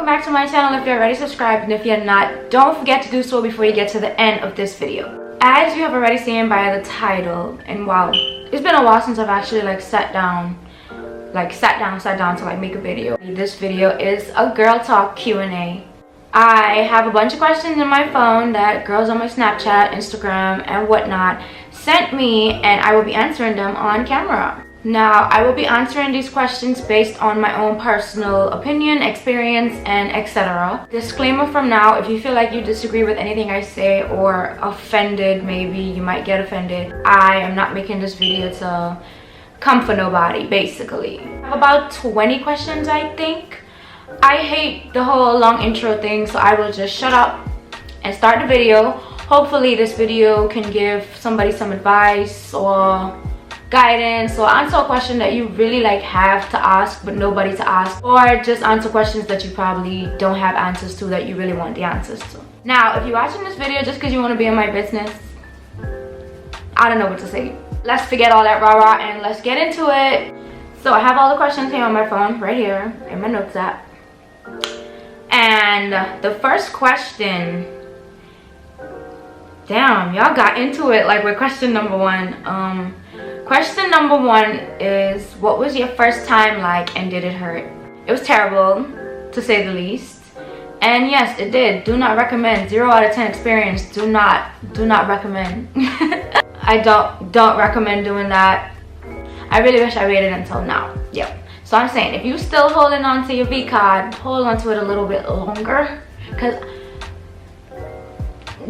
back to my channel. If you're already subscribed, and if you're not, don't forget to do so before you get to the end of this video. As you have already seen by the title, and wow, it's been a while since I've actually sat down to make a video. This video is a girl talk Q&A. I have a bunch of questions in my phone that girls on my Snapchat, Instagram, and whatnot sent me, and I will be answering them on camera. Now, I will be answering these questions based on my own personal opinion, experience, and etc. Disclaimer from now, if you feel like you disagree with anything I say or offended, maybe you might get offended, I am not making this video to come for nobody, basically. I have about 20 questions, I think. I hate the whole long intro thing, so I will just shut up and start the video. Hopefully this video can give somebody some advice or guidance, or answer a question that you really have to ask but nobody to ask, or just answer questions that you probably don't have answers to that you really want the answers to. Now, if you're watching this video just because you want to be in my business, I don't know what to say. Let's forget all that rah-rah and let's get into it. So I have all the questions here on my phone right here in my notes app, and the first question, damn, y'all got into it with question number one. Question number one is, what was your first time like and did it hurt? It was terrible, to say the least. And yes, it did. Do not recommend. 0 out of 10 experience. Do not recommend. I don't recommend doing that. I really wish I waited until now. Yep. So I'm saying, if you still holding on to your V card, hold on to it a little bit longer, because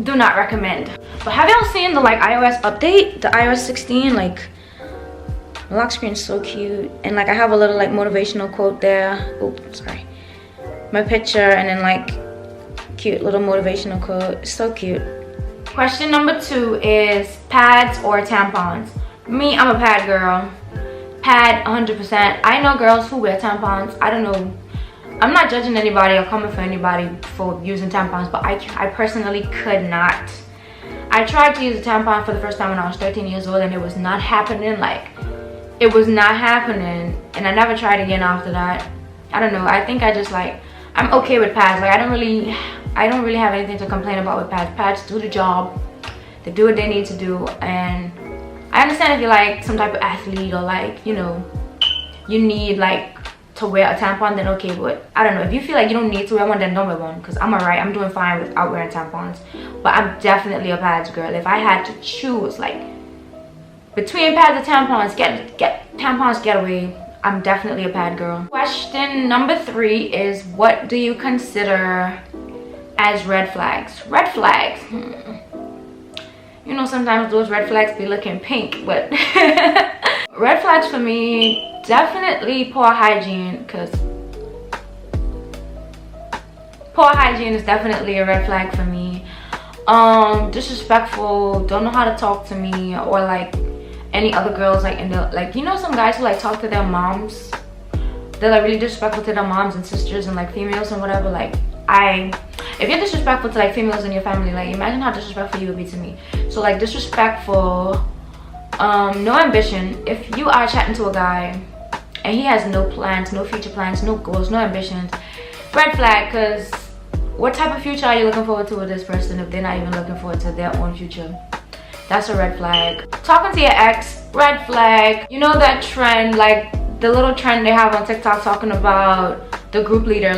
do not recommend. But have y'all seen the iOS update, the iOS 16? The lock screen is so cute, and I have a little motivational quote there. Oops, sorry. My picture, and then cute little motivational quote. It's so cute. Question number 2 is pads or tampons. Me, I'm a pad girl. Pad 100%. I know girls who wear tampons. I don't know. I'm not judging anybody or coming for anybody for using tampons, but I personally could not. I tried to use a tampon for the first time when I was 13 years old, and it was not happening. It was not happening, and I never tried again after that. I don't know. I think I just I'm okay with pads. I don't really have anything to complain about with pads. Pads do the job. They do what they need to do, and I understand if you're some type of athlete, or you need to wear a tampon, then okay. But I don't know, if you feel you don't need to wear one, then don't wear one, because I'm alright. I'm doing fine without wearing tampons. But I'm definitely a pads girl. If I had to choose between pads and tampons, get tampons, get away. I'm definitely a pad girl. Question number 3 is, what do you consider as red flags? Red flags. You know, sometimes those red flags be looking pink, but red flags for me, definitely poor hygiene, because poor hygiene is definitely a red flag for me. Disrespectful, don't know how to talk to me, or any other girls in the you know, some guys who talk to their moms, they're really disrespectful to their moms and sisters and females and whatever. If you're disrespectful to females in your family, imagine how disrespectful you would be to me. So disrespectful, no ambition. If you are chatting to a guy and he has no plans, no future plans, no goals, no ambitions, red flag, because what type of future are you looking forward to with this person if they're not even looking forward to their own future? That's a red flag. Talking to your ex, red flag. You know that trend, the little trend they have on TikTok talking about the group leader,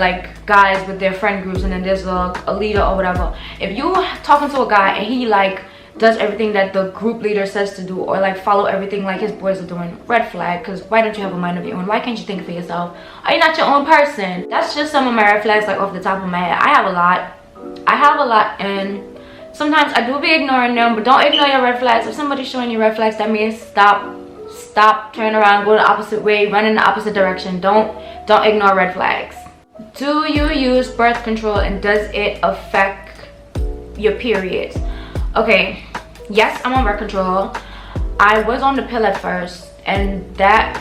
guys with their friend groups, and then there's a leader or whatever. If you talking to a guy and he does everything that the group leader says to do, or follow everything his boys are doing, red flag, because why don't you have a mind of your own? Why can't you think for yourself? Are you not your own person? That's just some of my red flags off the top of my head. I have a lot, and sometimes I do be ignoring them, but don't ignore your red flags. If somebody's showing you red flags, that means stop, turn around, go the opposite way, run in the opposite direction. Don't ignore red flags. Do you use birth control, and does it affect your periods? Okay, yes, I'm on birth control. I was on the pill at first, and that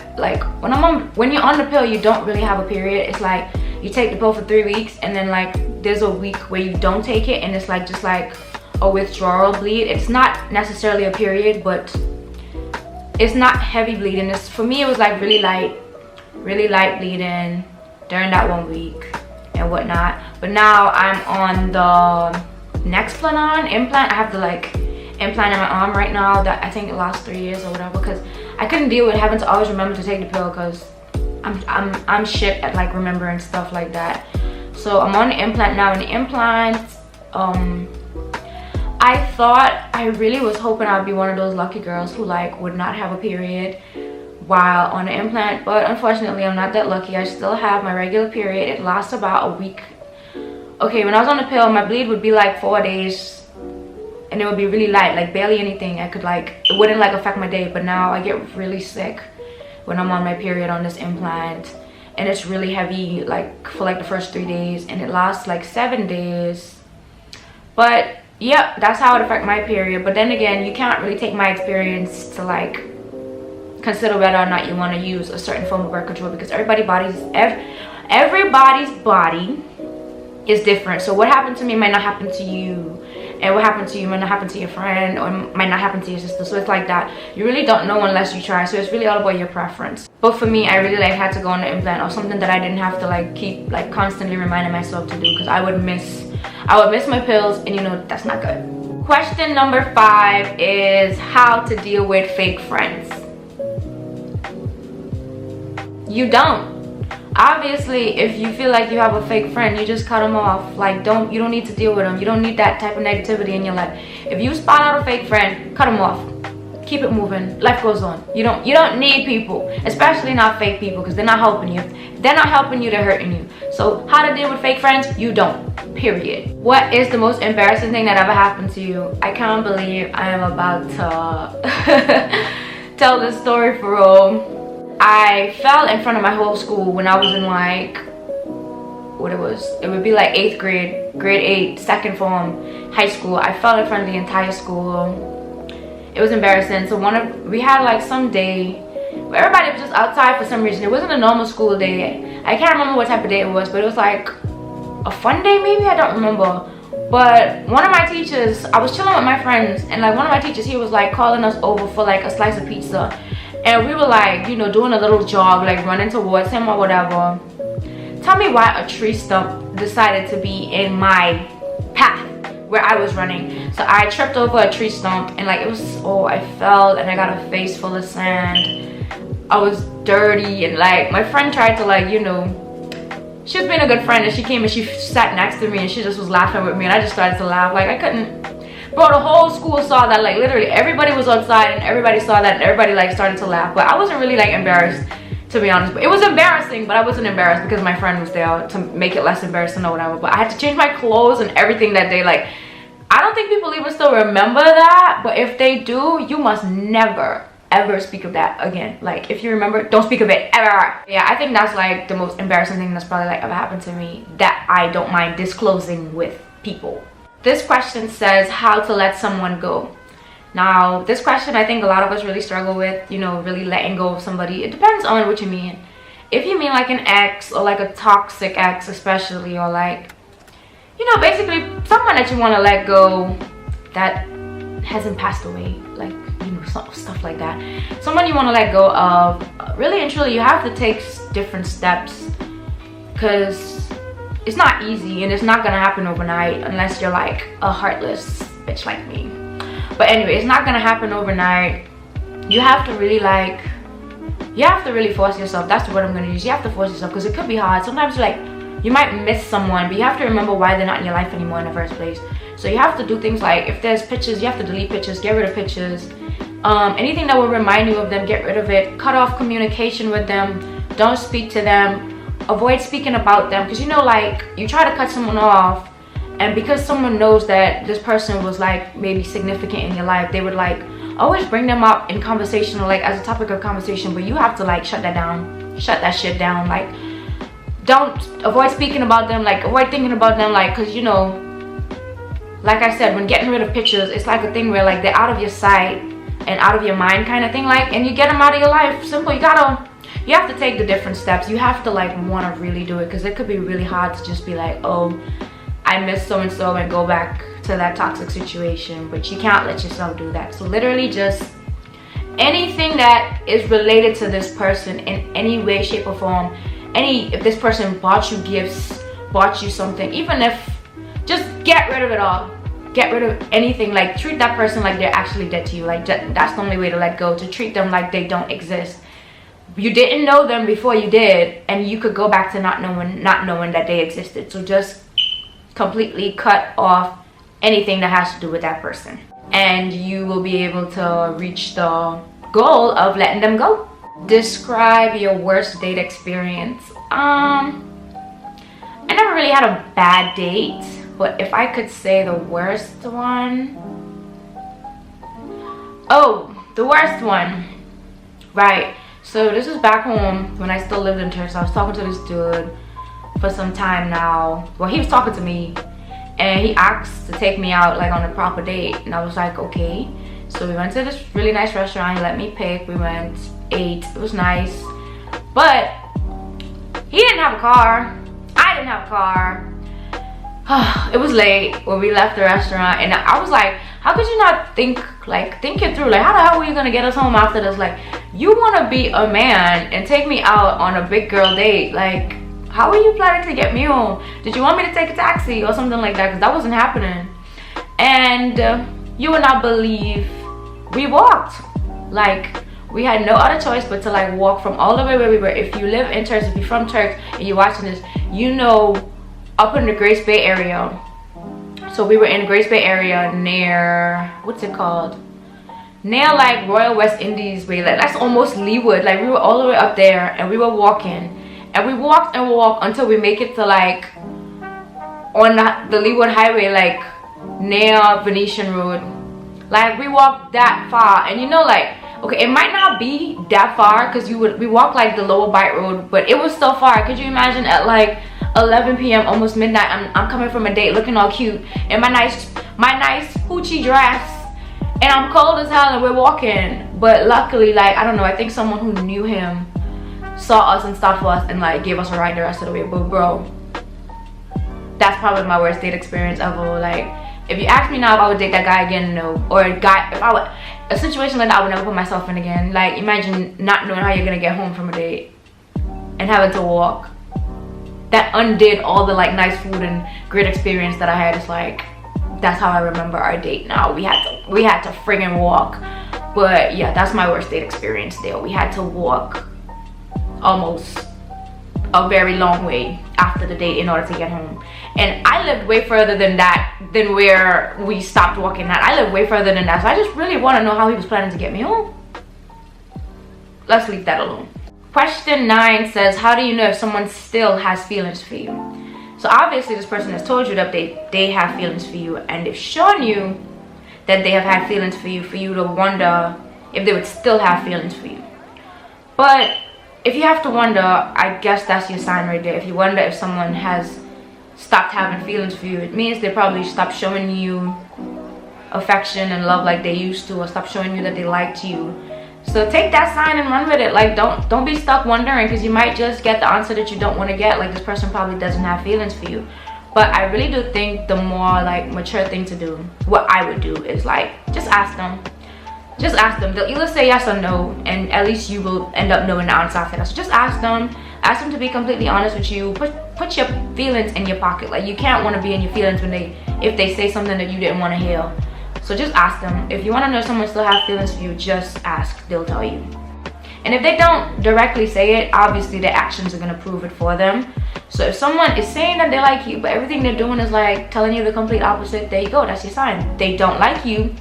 when you're on the pill, you don't really have a period. It's you take the pill for 3 weeks, and then there's a week where you don't take it, and it's just a withdrawal bleed. It's not necessarily a period, but it's not heavy bleeding. For me, it was really light bleeding during that 1 week, and whatnot. But now I'm on the next implant. I have the like implant in my arm right now that I think it lasts 3 years or whatever, because I couldn't deal with having to always remember to take the pill, because I'm shit at like remembering stuff like that. So I'm on the implant now, and the implant, I really was hoping I'd be one of those lucky girls who like would not have a period while on the implant, but unfortunately I'm not that lucky. I still have my regular period. It lasts about a week. Okay, when I was on the pill, my bleed would be like 4 days, and it would be really light, like barely anything. I could like, it wouldn't like affect my day. But now I get really sick when I'm on my period on this implant, and it's really heavy like for like the first 3 days, and it lasts like 7 days. But yep, that's how it affects my period. But then again, you can't really take my experience to like consider whether or not you want to use a certain form of birth control, because everybody's body is different. So what happened to me might not happen to you, and what happened to you might not happen to your friend, or might not happen to your sister. So it's like that. You really don't know unless you try. So it's really all about your preference. But for me, I really like had to go on the implant, or something that I didn't have to like keep like constantly reminding myself to do, because I would miss my pills, and you know that's not good. Question number 5 is how to deal with fake friends. You don't. Obviously, if you feel like you have a fake friend, you just cut them off. Like, you don't need to deal with them. You don't need that type of negativity in your life. If you spot out a fake friend, cut them off. Keep it moving. Life goes on. You don't need people, especially not fake people, because they're not helping you. If they're not helping you, they're hurting you. So how to deal with fake friends? You don't. Period. What is the most embarrassing thing that ever happened to you? I can't believe I am about to tell this story for real. I fell in front of my whole school when I was in like, it would be like 8th grade, grade 8, second form, high school. I fell in front of the entire school. It was embarrassing. So we had like some day where everybody was just outside for some reason. It wasn't a normal school day. I can't remember what type of day it was, but it was like a fun day maybe, I don't remember. But one of my teachers, I was chilling with my friends, and like one of my teachers, he was like calling us over for like a slice of pizza. And we were like, you know, doing a little jog, like running towards him or whatever. Tell me why a tree stump decided to be in my path where I was running. So I tripped over a tree stump, and like I fell, and I got a face full of sand. I was dirty, and like my friend tried to like, you know, she was being a good friend, and she came and she sat next to me, and she just was laughing with me, and I just started to laugh. Like I couldn't. Bro, the whole school saw that. Like literally everybody was outside, and everybody saw that, and everybody like started to laugh. But I wasn't really like embarrassed, to be honest. But it was embarrassing, but I wasn't embarrassed because my friend was there to make it less embarrassing or whatever. But I had to change my clothes and everything that day. Like I don't think people even still remember that, but if they do, you must never ever speak of that again. Like if you remember, don't speak of it ever. Yeah, I think that's like the most embarrassing thing that's probably like ever happened to me, that I don't mind disclosing with people. This question says how to let someone go. Now this question I think a lot of us really struggle with, you know, really letting go of somebody. It depends on what you mean. If you mean like an ex, or like a toxic ex especially, or like, you know, basically someone that you want to let go that hasn't passed away, like, you know, stuff like that. Someone you want to let go of, really and truly you have to take different steps, because it's not easy, and it's not gonna happen overnight unless you're like a heartless bitch like me. But anyway, it's not gonna happen overnight. You have to really like, you have to really force yourself. That's the word I'm gonna use. You have to force yourself, because it could be hard. Sometimes like you might miss someone, but you have to remember why they're not in your life anymore in the first place. So you have to do things like, if there's pictures, you have to delete pictures, get rid of pictures. Anything that will remind you of them, get rid of it. Cut off communication with them. Don't speak to them. Avoid speaking about them, because you know, like you try to cut someone off, and because someone knows that this person was like maybe significant in your life, they would like always bring them up in conversation, or like as a topic of conversation. But you have to like shut that down, shut that shit down. Like don't avoid speaking about them, like avoid thinking about them, like, because you know, like I said, when getting rid of pictures, it's like a thing where like they're out of your sight and out of your mind kind of thing, like, and you get them out of your life. Simple. You have to take the different steps. You have to like want to really do it, because it could be really hard to just be like, oh, I miss so and so, and go back to that toxic situation. But you can't let yourself do that. So literally just anything that is related to this person in any way, shape, or form. If this person bought you gifts, bought you something, even if, just get rid of it all. Get rid of anything. Like, treat that person like they're actually dead to you. Like, that's the only way to let go, to treat them like they don't exist. You didn't know them before you did, and you could go back to not knowing that they existed. So just completely cut off anything that has to do with that person, and you will be able to reach the goal of letting them go. Describe your worst date experience. I never really had a bad date, but if I could say the worst one, the worst one, right? So this was back home when I still lived in Turks. I was talking to this dude for some time now. Well, he was talking to me, and he asked to take me out like on a proper date, and I was like, okay. So we went to this really nice restaurant. He let me pick. We went, ate. It was nice, but he didn't have a car. I didn't have a car. It was late when we left the restaurant, and I was like, how could you not think it through? Like, how the hell were you gonna get us home after this? Like, you want to be a man and take me out on a big girl date? Like, how are you planning to get me home? Did you want me to take a taxi or something like that? Because that wasn't happening. And you would not believe, we walked. Like, we had no other choice but to like walk from all the way where we were. If you live in Turks, if you're from Turks and you're watching this, you know, up in the Grace Bay area. So we were in the Grace Bay area near, what's it called? Near like Royal West Indies way. Like, that's almost Leewood. Like, we were all the way up there, and we were walking. And we walked and walked until we make it to like on the Leewood Highway, like near Venetian Road. Like, we walked that far, and you know, like, okay, it might not be that far because we walked like the Lower Bight Road, but it was still far. Could you imagine at like 11 p.m. almost midnight, I'm coming from a date looking all cute in my nice hoochie dress, and I'm cold as hell, and we're walking. But luckily, like, I don't know, I think someone who knew him saw us and stopped for us and like gave us a ride the rest of the way. But bro, that's probably my worst date experience ever. Like, if you ask me now if I would date that guy again, no. Or a situation like that I would never put myself in again. Like, imagine not knowing how you're gonna get home from a date and having to walk. That undid all the like nice food and great experience that I had. It's like, that's how I remember our date now. We had to friggin' walk. But yeah, that's my worst date experience there. We had to walk almost a very long way after the date in order to get home. And I lived way further than where we stopped walking at. I lived way further than that. So I just really want to know how he was planning to get me home. Let's leave that alone. Question 9 says, how do you know if someone still has feelings for you? So obviously this person has told you that they have feelings for you, and they've shown you that they have had feelings for you to wonder if they would still have feelings for you. But if you have to wonder, I guess that's your sign right there. If you wonder if someone has stopped having feelings for you, it means they probably stopped showing you affection and love like they used to, or stopped showing you that they liked you. So take that sign and run with it. Like, don't be stuck wondering, because you might just get the answer that you don't want to get. Like, this person probably doesn't have feelings for you. But I really do think the more like mature thing to do, what I would do, is like, just ask them. Just ask them. They'll either say yes or no, and at least you will end up knowing the answer after that. So just ask them. Ask them to be completely honest with you. Put your feelings in your pocket. Like, you can't want to be in your feelings if they say something that you didn't want to hear. So just ask them. If you want to know if someone still has feelings for you, just ask. They'll tell you. And if they don't directly say it, obviously their actions are going to prove it for them. So if someone is saying that they like you, but everything they're doing is like telling you the complete opposite, there you go. That's your sign. They don't like you.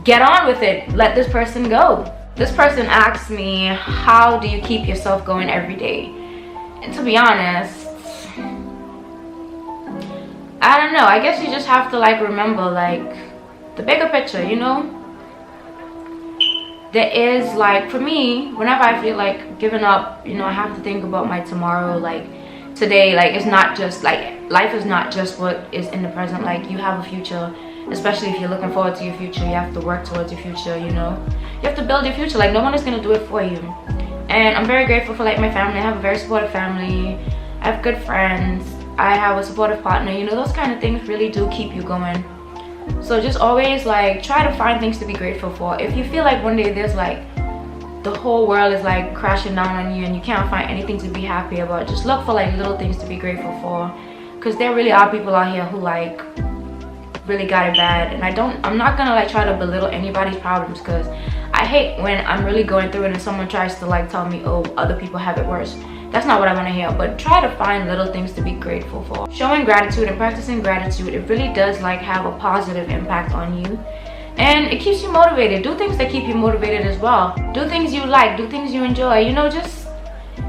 Get on with it. Let this person go. This person asked me, how do you keep yourself going every day? And to be honest, I don't know. I guess you just have to like remember like the bigger picture, you know? There is like, for me, whenever I feel like giving up, you know, I have to think about my tomorrow. Like, today, like, it's not just like, life is not just what is in the present. Like, you have a future, especially if you're looking forward to your future. You have to work towards your future, you know? You have to build your future. Like, no one is gonna do it for you. And I'm very grateful for like my family. I have a very supportive family. I have good friends. I have a supportive partner. You know, those kind of things really do keep you going. So just always like try to find things to be grateful for. If you feel like one day there's like the whole world is like crashing down on you and you can't find anything to be happy about, just look for like little things to be grateful for, because there really are people out here who like really got it bad. And I'm not gonna like try to belittle anybody's problems, because I hate when I'm really going through it and someone tries to like tell me, oh, other people have it worse. That's not what I want to hear. But try to find little things to be grateful for. Showing gratitude and practicing gratitude, it really does like have a positive impact on you, and it keeps you motivated. Do things that keep you motivated as well. Do things you like, do things you enjoy, you know, just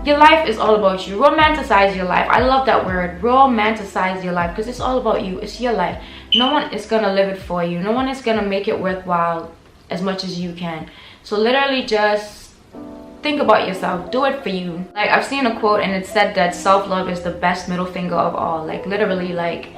your life is all about you. Romanticize your life. I love that word, romanticize your life, because it's all about you. It's your life. No one is gonna live it for you. No one is gonna make it worthwhile as much as you can. So literally just think about yourself. Do it for you. Like, I've seen a quote and it said that self-love is the best middle finger of all. Like, literally, like,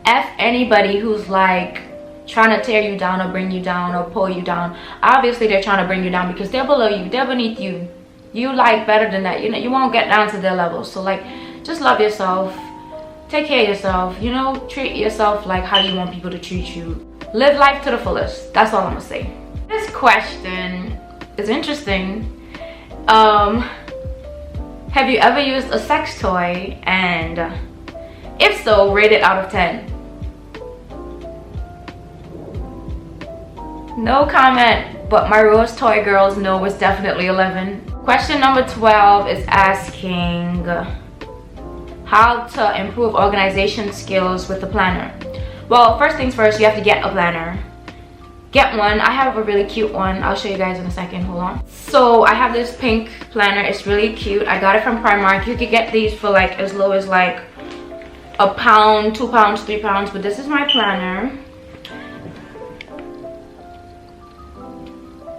F anybody who's like trying to tear you down or bring you down or pull you down. Obviously they're trying to bring you down because they're below you, they're beneath you. You like better than that, you know, you won't get down to their level. So like, just love yourself, take care of yourself, you know, treat yourself like how you want people to treat you. Live life to the fullest. That's all I'm gonna say. This question is interesting. Have you ever used a sex toy, and if so, rate it out of 10? No comment, but my Rose Toy Girls know was definitely 11. Question number 12 is asking how to improve organization skills with the planner. Well, first things first, you have to get a planner. Get one. I have a really cute one. I'll show you guys in a second. Hold on. So I have this pink planner. It's really cute. I got it from Primark. You could get these for like as low as like £1, £2, £3. But this is my planner.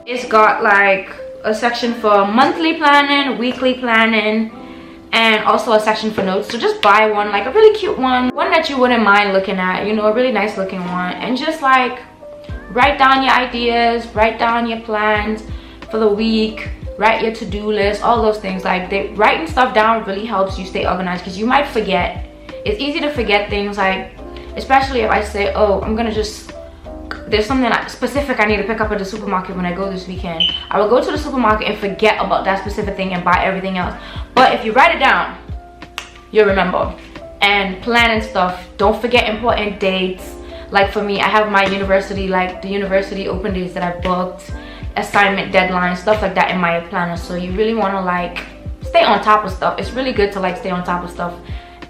It's got like a section for monthly planning, weekly planning, and also a section for notes. So just buy one, like a really cute one that you wouldn't mind looking at, you know, a really nice looking one, and just like write down your ideas, write down your plans for the week, write your to-do list, all those things. Like, writing stuff down really helps you stay organized, because you might forget. It's easy to forget things, like especially if I say, oh, I'm gonna just, there's something like specific I need to pick up at the supermarket when I go this weekend. I will go to the supermarket and forget about that specific thing and buy everything else. But if you write it down, you'll remember. And planning stuff, don't forget important dates. Like for me, I have my university, like the university open days that I booked, assignment deadlines, stuff like that in my planner. So you really want to like stay on top of stuff. It's really good to like stay on top of stuff.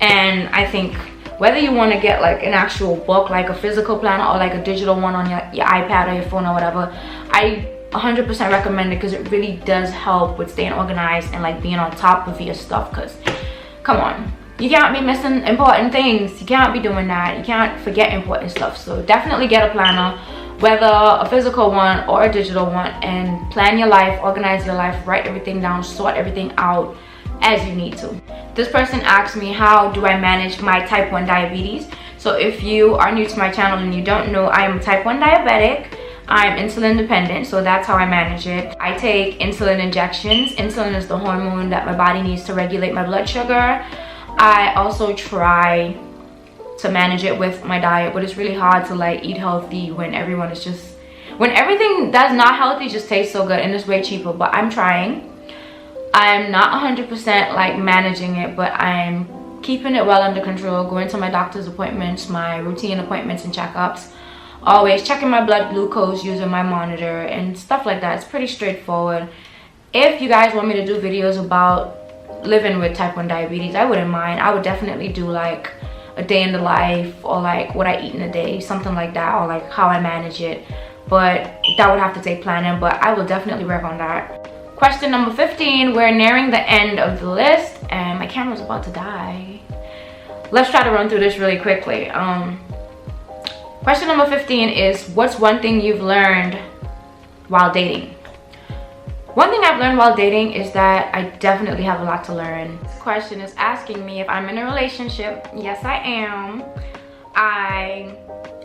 And I think whether you want to get like an actual book, like a physical planner, or like a digital one on your iPad or your phone or whatever, I 100% recommend it, because it really does help with staying organized and like being on top of your stuff. Because come on, you can't be missing important things. You can't be doing that. You can't forget important stuff. So definitely get a planner, whether a physical one or a digital one, and plan your life, organize your life, write everything down, sort everything out as you need to. This person asked me, how do I manage my type 1 diabetes? So if you are new to my channel and you don't know, I am type 1 diabetic. I'm insulin dependent, so that's how I manage it. I take insulin injections. Insulin is the hormone that my body needs to regulate my blood sugar. I also try to manage it with my diet, but it's really hard to like eat healthy when everyone is just, when everything that's not healthy just tastes so good and it's way cheaper. But I'm trying. I'm not 100% like managing it, but I'm keeping it well under control, going to my doctor's appointments, my routine appointments and checkups, always checking my blood glucose using my monitor and stuff like that. It's pretty straightforward. If you guys want me to do videos about living with type 1 diabetes, I wouldn't mind. I would definitely do like a day in the life, or like what I eat in a day, something like that, or like how I manage it. But that would have to take planning, but I will definitely work on that. Question number 15, we're nearing the end of the list and my camera's about to die. Let's try to run through this really quickly. Question number 15 is, what's one thing you've learned while dating? One thing I've learned while dating is that I definitely have a lot to learn. This question is asking me if I'm in a relationship. Yes, I am. I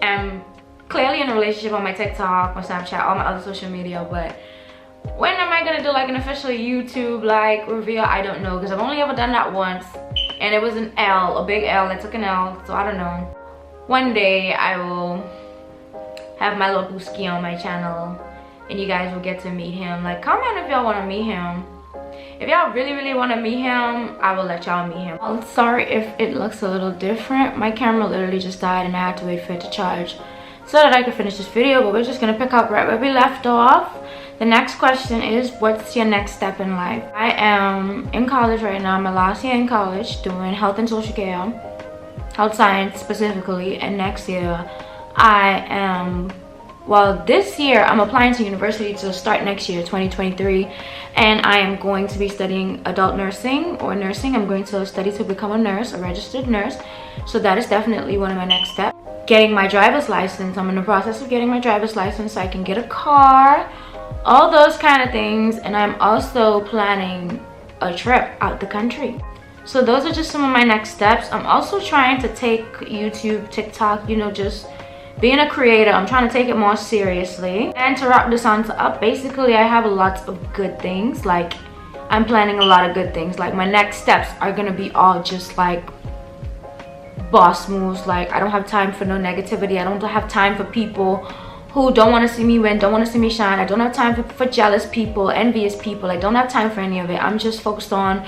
am clearly in a relationship on my TikTok, my Snapchat, all my other social media, but when am I gonna do like an official YouTube like reveal? I don't know, because I've only ever done that once, and it was an L, a big L. I took an L, so I don't know. One day I will have my little booski on my channel and you guys will get to meet him. Like, comment if y'all want to meet him. If y'all really want to meet him, I will let y'all meet him. I'm sorry if it looks a little different. My camera literally just died and I had to wait for it to charge so that I could finish this video, but we're just gonna pick up right where we left off. The next question is, what's your next step in life? I am in college right now. I'm my last year in college doing health and social care, health science specifically, and next year I am, well, this year I'm applying to university to start next year, 2023, and I am going to be studying adult nursing or nursing. I'm going to study to become a nurse, a registered nurse, so that is definitely one of my next steps. Getting my driver's license. I'm in the process of getting my driver's license so I can get a car, all those kind of things, and I'm also planning a trip out the country. So those are just some of my next steps. I'm also trying to take YouTube, TikTok, you know, just being a creator, I'm trying to take it more seriously. And to wrap this on up, basically I have lots of good things. Like, I'm planning a lot of good things. Like, my next steps are gonna be all just like boss moves. Like, I don't have time for no negativity. I don't have time for people who don't want to see me win, don't want to see me shine. I don't have time for jealous people, envious people. I don't have time for any of it. I'm just focused on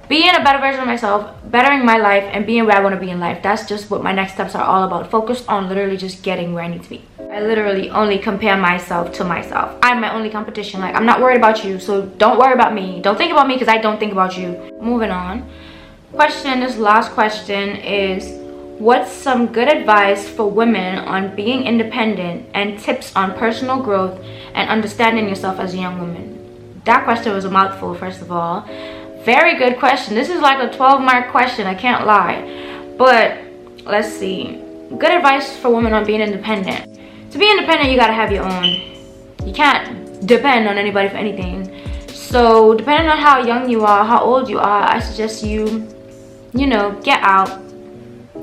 being a better version of myself, bettering my life, and being where I want to be in life. That's just what my next steps are all about. Focused on literally just getting where I need to be. I literally only compare myself to myself. I'm my only competition. Like, I'm not worried about you, so don't worry about me. Don't think about me because I don't think about you. Moving on. This last question is, what's some good advice for women on being independent and tips on personal growth and understanding yourself as a young woman? That question was a mouthful, first of all. Very good question. This is like a 12-mark question, I can't lie. But let's see. Good advice for women on being independent. To be independent, you gotta have your own. You can't depend on anybody for anything. So depending on how young you are, how old you are, I suggest you know, get out,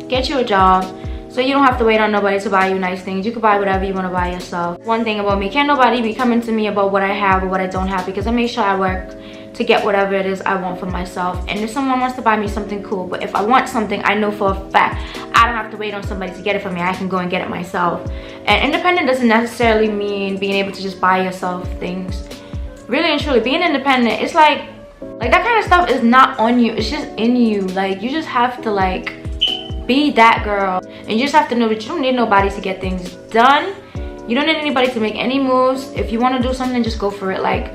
get you a job, so you don't have to wait on nobody to buy you nice things. You can buy whatever you want to buy yourself. One thing about me, can't nobody be coming to me about what I have or what I don't have, because I make sure I work to get whatever it is I want for myself. And if someone wants to buy me something, cool, but if I want something, I know for a fact I don't have to wait on somebody to get it for me. I can go and get it myself. And independent doesn't necessarily mean being able to just buy yourself things. Really and truly, being independent, it's like that kind of stuff is not on you, it's just in you. Like, you just have to like be that girl, and you just have to know that you don't need nobody to get things done. You don't need anybody to make any moves. If you want to do something, just go for it. Like,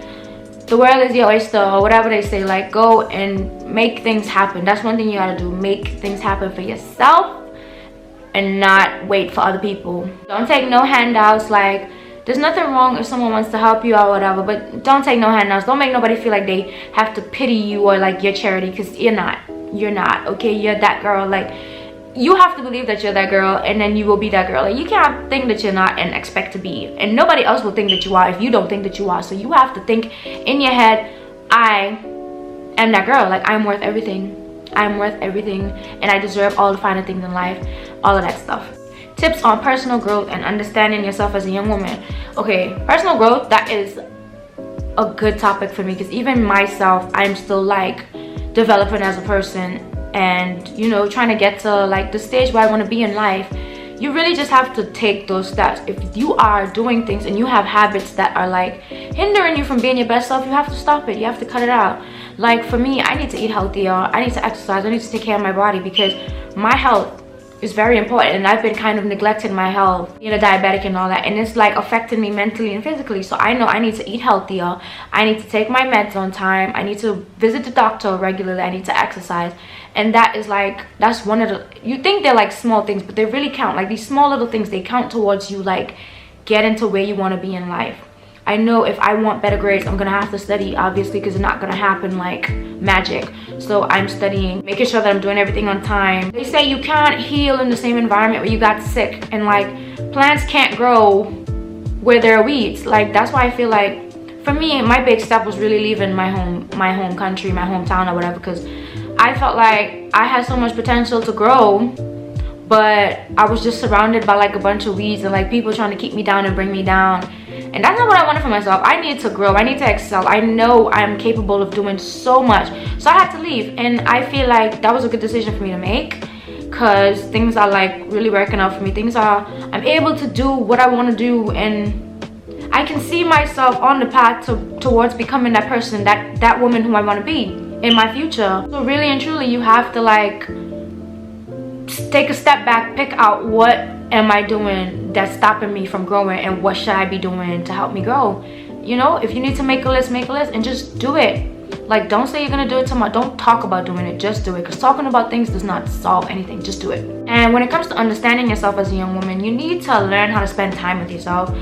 the world is your oyster, or whatever they say. Like, go and make things happen. That's one thing you gotta do. Make things happen for yourself and not wait for other people. Don't take no handouts. Like, there's nothing wrong if someone wants to help you out or whatever, but don't take no handouts. Don't make nobody feel like they have to pity you or like your charity, because you're not, okay? You're that girl. Like, you have to believe that you're that girl, and then you will be that girl. Like, you can't think that you're not and expect to be, and nobody else will think that you are if you don't think that you are. So you have to think in your head, I am that girl. Like, I'm worth everything. I'm worth everything, and I deserve all the finer things in life, all of that stuff. Tips on personal growth and understanding yourself as a young woman. Okay, personal growth, that is a good topic for me, because even myself, I'm still like developing as a person, and you know, trying to get to like the stage where I want to be in life. You really just have to take those steps. If you are doing things and you have habits that are like hindering you from being your best self, you have to stop it. You have to cut it out. Like, for me, I need to eat healthier, I need to exercise, I need to take care of my body, because my health is very important, and I've been kind of neglecting my health, being a diabetic and all that, and it's like affecting me mentally and physically. So I know I need to eat healthier, I need to take my meds on time, I need to visit the doctor regularly, I need to exercise. And that is like, that's one of the, you think they're like small things, but they really count. Like, these small little things, they count towards you like getting to where you want to be in life. I know if I want better grades, I'm gonna have to study, obviously, because it's not gonna happen like magic. So I'm studying, making sure that I'm doing everything on time. They say you can't heal in the same environment where you got sick, and like, plants can't grow where there are weeds. Like, that's why I feel like, for me, my big step was really leaving my home country, my hometown or whatever, because I felt like I had so much potential to grow, but I was just surrounded by like a bunch of weeds and like people trying to keep me down and bring me down. And that's not what I wanted for myself. I need to grow, I need to excel. I know I'm capable of doing so much. So I had to leave, and I feel like that was a good decision for me to make, because things are like really working out for me. I'm able to do what I want to do, and I can see myself on the path towards becoming that person, that woman who I want to be in my future. So really and truly, you have to like take a step back, pick out what am I doing that's stopping me from growing, and what should I be doing to help me grow. You know, if you need to make a list, and just do it. Like, don't say you're gonna do it tomorrow. Don't talk about doing it, just do it. Because talking about things does not solve anything. Just do it. And when it comes to understanding yourself as a young woman, you need to learn how to spend time with yourself.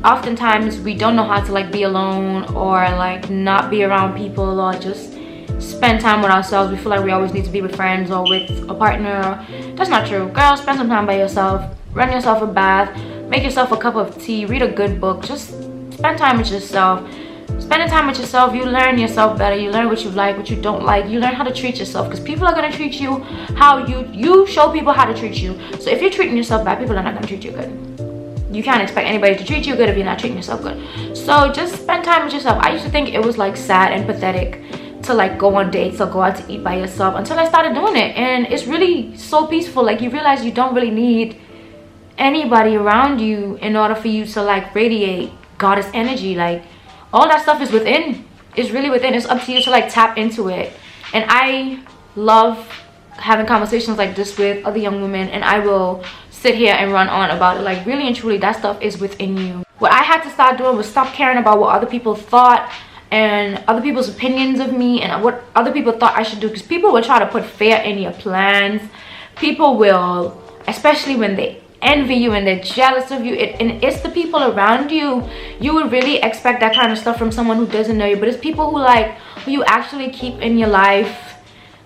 Oftentimes we don't know how to like be alone, or like not be around people, or just spend time with ourselves. We feel like we always need to be with friends or with a partner. That's not true. Girl, spend some time by yourself. Run yourself a bath. Make yourself a cup of tea. Read a good book. Just spend time with yourself. Spending time with yourself, you learn yourself better. You learn what you like, what you don't like. You learn how to treat yourself, because people are going to treat you how you show people how to treat you. So if you're treating yourself bad, people are not going to treat you good. You can't expect anybody to treat you good if you're not treating yourself good. So just spend time with yourself. I used to think it was like sad and pathetic to like go on dates or go out to eat by yourself, until I started doing it, and it's really so peaceful. Like, you realize you don't really need anybody around you in order for you to like radiate goddess energy. Like, all that stuff is within. It's really within. It's up to you to like tap into it. And I love having conversations like this with other young women, and I will sit here and run on about it. Like, really and truly, that stuff is within you. What I had to start doing was stop caring about what other people thought and other people's opinions of me and what other people thought I should do, because people will try to put fear in your plans. People will, especially when they envy you and they're jealous of you, and it's the people around you. You would really expect that kind of stuff from someone who doesn't know you, but it's people who you actually keep in your life,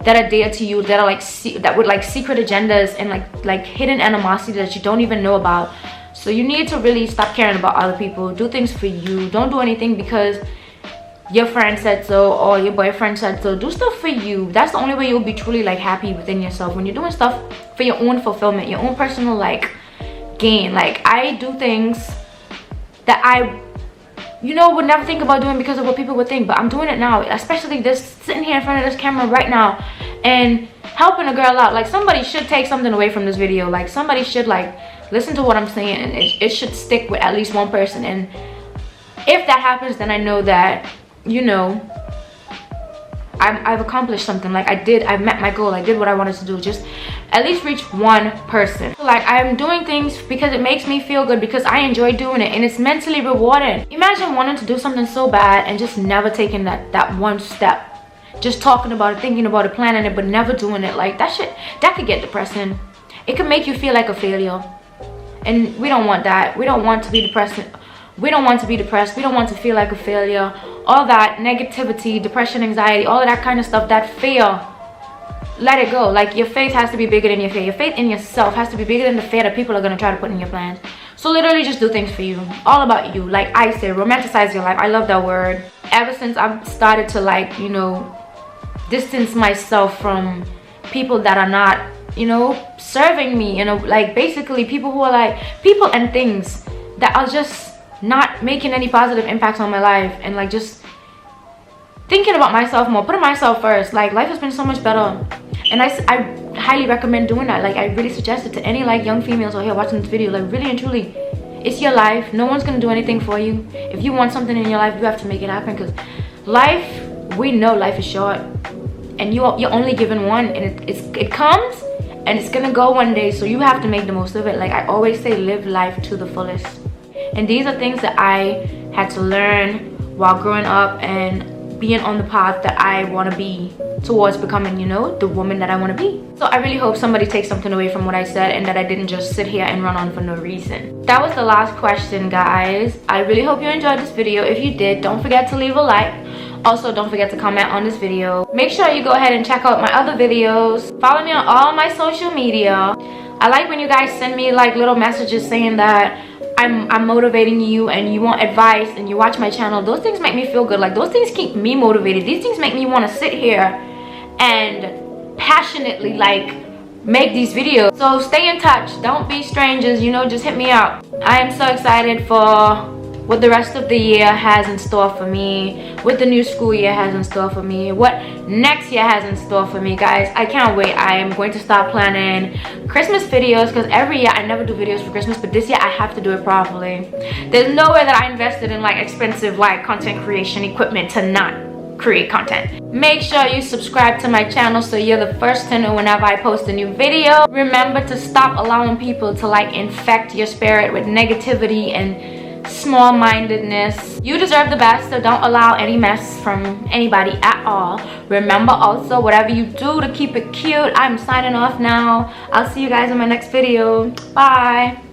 that are dear to you, that are like that with like secret agendas and like hidden animosity that you don't even know about. So you need to really stop caring about other people. Do things for you. Don't do anything because your friend said so or your boyfriend said so. Do stuff for you. That's the only way you'll be truly like happy within yourself, when you're doing stuff for your own fulfillment, your own personal like gain. Like, I do things that I would never think about doing because of what people would think, but I'm doing it now. Especially this, sitting here in front of this camera right now and helping a girl out. Like, somebody should take something away from this video. Like, somebody should like listen to what I'm saying, and it should stick with at least one person. And if that happens, then I know that I've accomplished something. Like, I've met my goal. I did what I wanted to do. Just at least reach one person. Like, I'm doing things because it makes me feel good, because I enjoy doing it, and it's mentally rewarding. Imagine wanting to do something so bad and just never taking that one step. Just talking about it, thinking about it, planning it, but never doing it. Like, that could get depressing. It could make you feel like a failure, and we don't want that. We don't want to be depressed. We don't want to be depressed. We don't want to feel like a failure. All that negativity, depression, anxiety, all of that kind of stuff, that fear, let it go. Like, your faith has to be bigger than your fear. Your faith in yourself has to be bigger than the fear that people are going to try to put in your plans. So literally just do things for you. All about you. Like I said, romanticize your life. I love that word. Ever since I've started to like, distance myself from people that are not, serving me, like basically people who are like, people and things that are just not making any positive impacts on my life, and like just thinking about myself more, putting myself first. Like, life has been so much better, and I highly recommend doing that. Like, I really suggest it to any like young females out here watching this video. Like, really and truly, it's your life. No one's gonna do anything for you. If you want something in your life, you have to make it happen, because we know life is short, and you're only given one, and it comes and it's gonna go one day. So you have to make the most of it. Like I always say, live life to the fullest. And these are things that I had to learn while growing up and being on the path that I want to be towards becoming, the woman that I want to be. So I really hope somebody takes something away from what I said, and that I didn't just sit here and run on for no reason. That was the last question, guys. I really hope you enjoyed this video. If you did, don't forget to leave a like. Also, don't forget to comment on this video. Make sure you go ahead and check out my other videos. Follow me on all my social media. I like when you guys send me like little messages saying that I'm motivating you and you want advice and you watch my channel. Those things make me feel good. Like, those things keep me motivated. These things make me want to sit here and passionately like make these videos. So stay in touch. Don't be strangers, just hit me up. I am so excited for what the rest of the year has in store for me, what the new school year has in store for me, what next year has in store for me, guys. I can't wait. I am going to start planning Christmas videos, because every year I never do videos for Christmas, but this year I have to do it properly. There's no way that I invested in like expensive like content creation equipment to not create content. Make sure you subscribe to my channel so you're the first to know whenever I post a new video. Remember to stop allowing people to like infect your spirit with negativity and small-mindedness. You deserve the best, so don't allow any mess from anybody at all. Remember also, whatever you do to keep it cute. I'm signing off now. I'll see you guys in my next video. Bye.